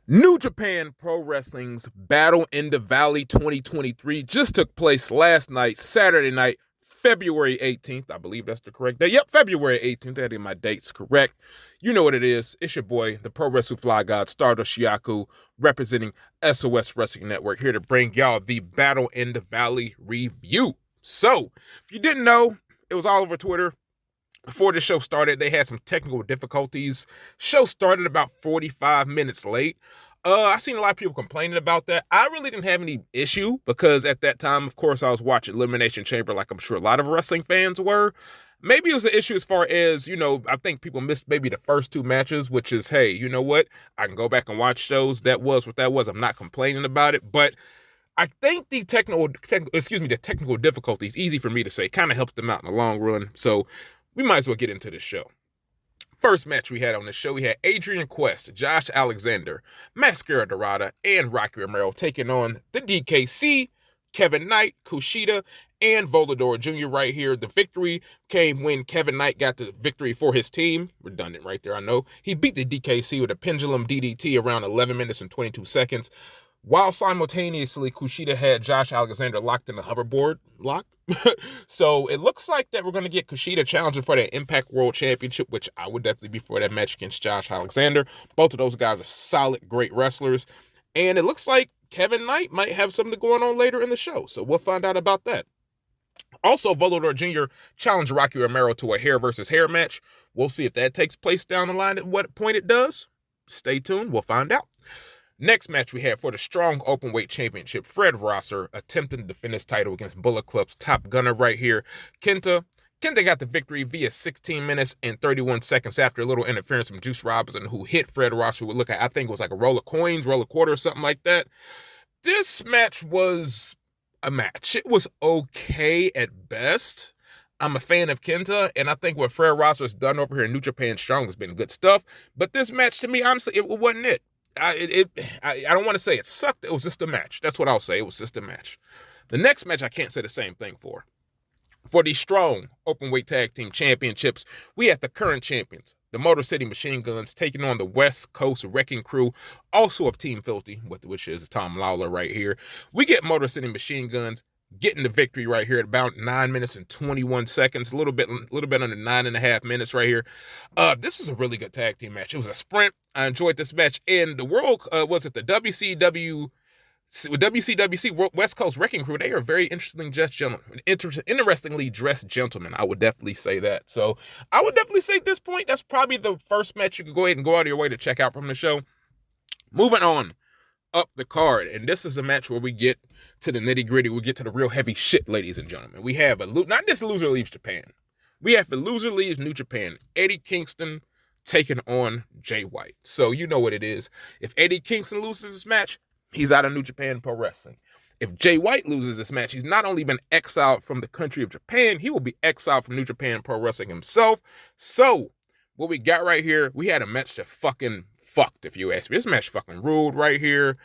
New Japan Pro Wrestling's Battle in the Valley 2023 just took place last night, Saturday night, February 18th. I believe that's the correct date. Yep, February 18th. I did my dates correct. You know what it is. It's your boy, the Pro Wrestling Fly God, Stardust Shiaku, representing SOS Wrestling Network, here to bring y'all the Battle in the Valley review. So, if you didn't know, it was all over Twitter. Before the show started, they had some technical difficulties. Show started about 45 minutes late. I seen a lot of people complaining about that. I really didn't have any issue because at that time, of course, I was watching Elimination Chamber like I'm sure a lot of wrestling fans were. Maybe it was an issue as far as, I think people missed maybe the first two matches, which is, hey, you know what? I can go back and watch shows. That was what that was. I'm not complaining about it. But I think the technical difficulties, easy for me to say, kind of helped them out in the long run. So we might as well get into the show. First match we had on the show, we had Adrian Quest, Josh Alexander, Mascara Dorada, and Rocky Romero taking on the DKC, Kevin Knight, Kushida, and Volador Jr. right here. The victory came when Kevin Knight got the victory for his team. Redundant right there, I know. He beat the DKC with a pendulum DDT around 11 minutes and 22 seconds, while simultaneously Kushida had Josh Alexander locked in the hoverboard lock. So it looks like that we're going to get Kushida challenging for the Impact World Championship, which I would definitely be for that match against Josh Alexander. Both of those guys are solid, great wrestlers. And it looks like Kevin Knight might have something going on later in the show. So we'll find out about that. Also, Volador Jr. challenged Rocky Romero to a hair versus hair match. We'll see if that takes place down the line, at what point it does. Stay tuned. We'll find out. Next match we had for the Strong Openweight Championship, Fred Rosser attempting to defend his title against Bullet Club's top gunner right here, Kenta. Kenta got the victory via 16 minutes and 31 seconds after a little interference from Juice Robinson, who hit Fred Rosser with, I think it was like a roll of coins, roll of quarters, something like that. This match was a match. It was okay at best. I'm a fan of Kenta, and I think what Fred Rosser has done over here in New Japan Strong has been good stuff. But this match, to me, honestly, it wasn't it. I don't want to say it sucked. It was just a match. That's what I'll say. It was just a match. The next match I can't say the same thing for. For the Strong Openweight Tag Team Championships, we had the current champions, the Motor City Machine Guns, taking on the West Coast Wrecking Crew, also of Team Filthy, which is Tom Lawler right here. We get Motor City Machine Guns getting the victory right here at about 9 minutes and 21 seconds, a little bit under 9.5 minutes right here. This was a really good tag team match. It was a sprint. I enjoyed this match. And the world, the WCWC West Coast Wrecking Crew, they are very interestingly dressed gentlemen. I would definitely say that. So I would definitely say at this point, that's probably the first match you can go ahead and go out of your way to check out from the show. Moving on up the card, and this is a match where we get to the nitty gritty. We get to the real heavy shit, ladies and gentlemen. We have not just Loser Leaves Japan. We have the Loser Leaves New Japan. Eddie Kingston taking on Jay White. So you know what it is. If Eddie Kingston loses this match, he's out of New Japan Pro Wrestling. If Jay White loses this match, he's not only been exiled from the country of Japan, he will be exiled from New Japan Pro Wrestling himself. So what we got right here, we had a match that fucking fucked, if you ask me. This match fucking ruled right here.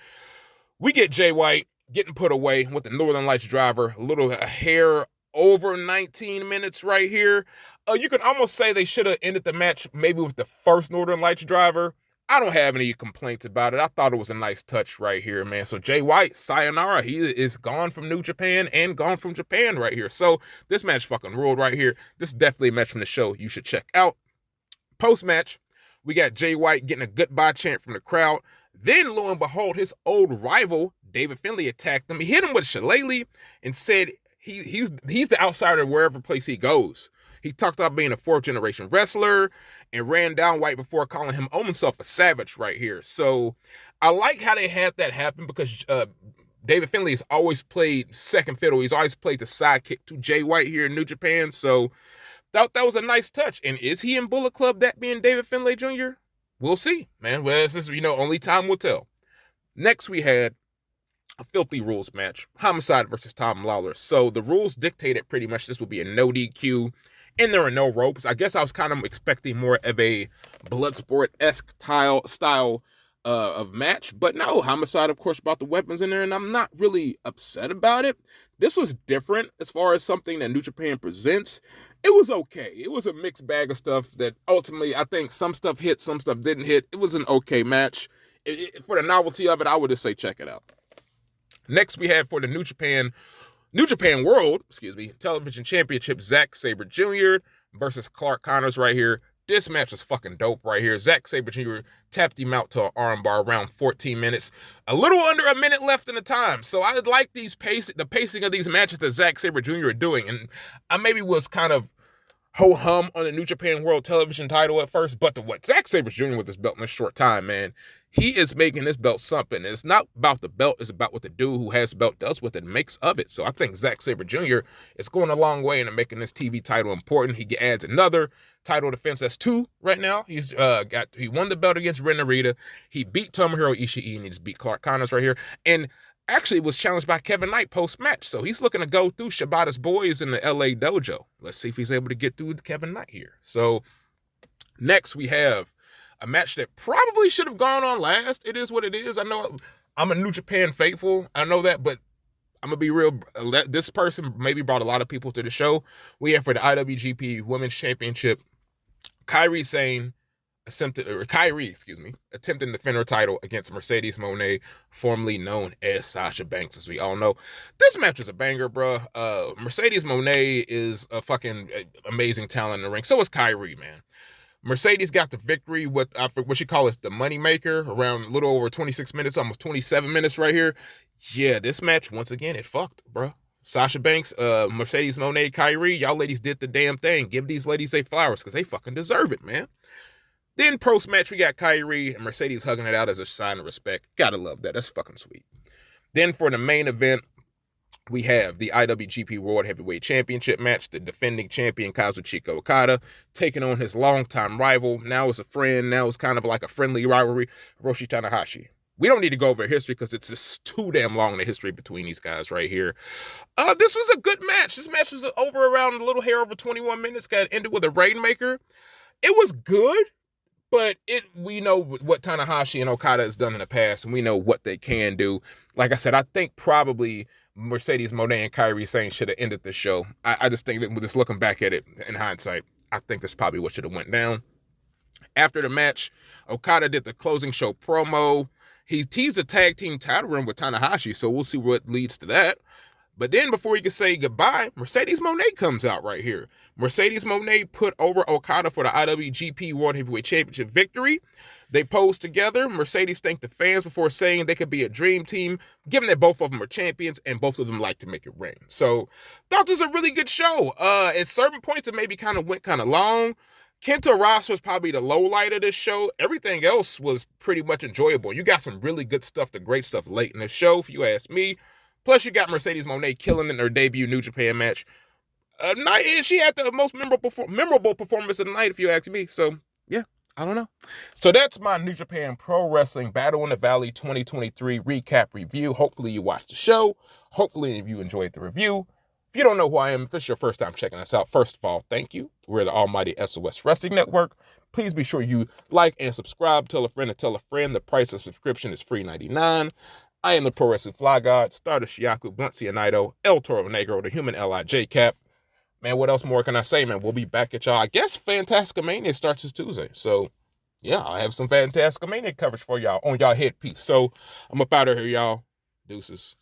We get Jay White getting put away with the Northern Lights driver, a hair over 19 minutes right here. You could almost say they should have ended the match maybe with the first Northern Lights driver. I don't have any complaints about it. I thought it was a nice touch right here, man. So Jay White, sayonara, he is gone from New Japan and gone from Japan right here. So this match fucking ruled right here. This is definitely a match from the show you should check out. Post-match, we got Jay White getting a goodbye chant from the crowd. Then, lo and behold, his old rival, David Finlay, attacked him. He hit him with a shillelagh and said he's the outsider wherever place he goes. He talked about being a fourth-generation wrestler and ran down White before calling him himself a savage right here. So I like how they had that happen because David Finlay has always played second fiddle. He's always played the sidekick to Jay White here in New Japan. So that was a nice touch. And is he in Bullet Club, that being David Finlay Jr.? We'll see, man. Well, this is, only time will tell. Next, we had a filthy rules match. Homicide versus Tom Lawler. So the rules dictated pretty much this would be a no DQ, and there are no ropes. I guess I was kind of expecting more of a Bloodsport-esque style of match, but no, Homicide, of course, brought the weapons in there, and I'm not really upset about it. This was different as far as something that New Japan presents. It was okay. It was a mixed bag of stuff that ultimately, I think some stuff hit, some stuff didn't hit. It was an okay match. For the novelty of it, I would just say check it out. Next, we have for the New Japan World, Television Championship, Zack Sabre Jr. versus Clark Connors right here. This match was fucking dope right here. Zack Sabre Jr. tapped him out to an armbar around 14 minutes. A little under a minute left in the time. So I like the pacing of these matches that Zack Sabre Jr. are doing. And I maybe was kind of ho-hum on the New Japan World Television title at first, but what Zack Sabre Jr. with this belt in a short time, man, he is making this belt something. And it's not about the belt, it's about what the dude who has the belt does with it and makes of it. So I think Zack Sabre Jr. is going a long way into making this TV title important. He adds another title defense. That's 2 right now. He won the belt against Ren Narita. He beat Tomohiro Ishii, and he just beat Clark Connors right here. And actually was challenged by Kevin Knight post-match. So he's looking to go through Shibata's boys in the LA dojo. Let's see if he's able to get through with Kevin Knight here. So next we have a match that probably should have gone on last. It is what it is. I know I'm a New Japan faithful. I know that, but I'm going to be real. This person maybe brought a lot of people to the show. We have for the IWGP Women's Championship, KAIRI attempting to defend her title against Mercedes Mone, formerly known as Sasha Banks, as we all know. This match was a banger, bro. Mercedes Mone is a fucking amazing talent in the ring. So is KAIRI, man. Mercedes got the victory with what she calls the moneymaker around a little over 26 minutes, almost 27 minutes right here. Yeah, this match, once again, it fucked, bro. Sasha Banks, Mercedes Mone, KAIRI, y'all ladies did the damn thing. Give these ladies their flowers because they fucking deserve it, man. Then post-match, we got KAIRI and Mercedes hugging it out as a sign of respect. Gotta love that. That's fucking sweet. Then for the main event, we have the IWGP World Heavyweight Championship match. The defending champion Kazuchika Okada taking on his longtime rival. Now it's a friend. Now it's kind of like a friendly rivalry. Hiroshi Tanahashi. We don't need to go over history because it's just too damn long, the history between these guys right here. This was a good match. This match was over around a little hair over 21 minutes. Got ended with a Rainmaker. It was good. But we know what Tanahashi and Okada has done in the past, and we know what they can do. Like I said, I think probably Mercedes Mone and KAIRI Sane should have ended the show. I just think that just looking back at it in hindsight, I think that's probably what should have went down. After the match, Okada did the closing show promo. He teased a tag team title run with Tanahashi, so we'll see what leads to that. But then before he could say goodbye, Mercedes Mone comes out right here. Mercedes Mone put over Okada for the IWGP World Heavyweight Championship victory. They posed together. Mercedes thanked the fans before saying they could be a dream team, given that both of them are champions and both of them like to make it rain. So, thought this was a really good show. At certain points, it maybe went kind of long. Kenta Ross was probably the low light of this show. Everything else was pretty much enjoyable. You got some really good stuff, the great stuff late in the show, if you ask me. Plus, you got Mercedes Mone killing in her debut New Japan match. She had the most memorable performance of the night, if you ask me. So, yeah, I don't know. So that's my New Japan Pro Wrestling Battle in the Valley 2023 recap review. Hopefully you watched the show. Hopefully you enjoyed the review. If you don't know who I am, if this is your first time checking us out, first of all, thank you. We're the almighty SOS Wrestling Network. Please be sure you like and subscribe. Tell a friend to tell a friend. The price of subscription is $3.99. I am the Pro Wrestling Fly God, Stardust Shiaku, Bunsy Naito, El Toro Negro, the Human LIJ Cap. Man, what else more can I say, man? We'll be back at y'all. I guess Fantastica Mania starts this Tuesday. So, yeah, I have some Fantastica Mania coverage for y'all on y'all headpiece. So, I'm up out of here, y'all. Deuces.